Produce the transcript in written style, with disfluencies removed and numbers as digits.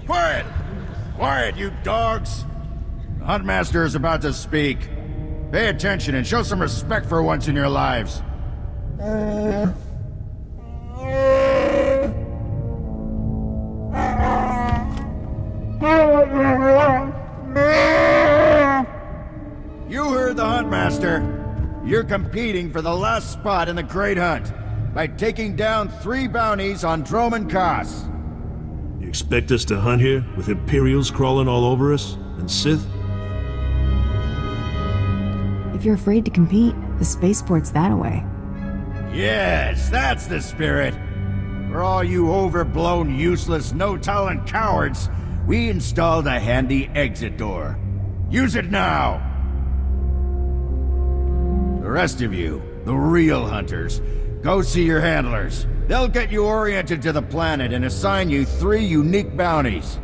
Quiet! Quiet, you dogs! The Huntmaster is about to speak. Pay attention and show some respect for once in your lives. You heard the Huntmaster. You're competing for the last spot in the Great Hunt by taking down 3 bounties on Droman Kos. You expect us to hunt here with Imperials crawling all over us and Sith? If you're afraid to compete, the spaceport's that away. Yes, that's the spirit. For all you overblown, useless, no-talent cowards, we installed a handy exit door. Use it now! The rest of you, the real hunters, go see your handlers. They'll get you oriented to the planet and assign you 3 unique bounties.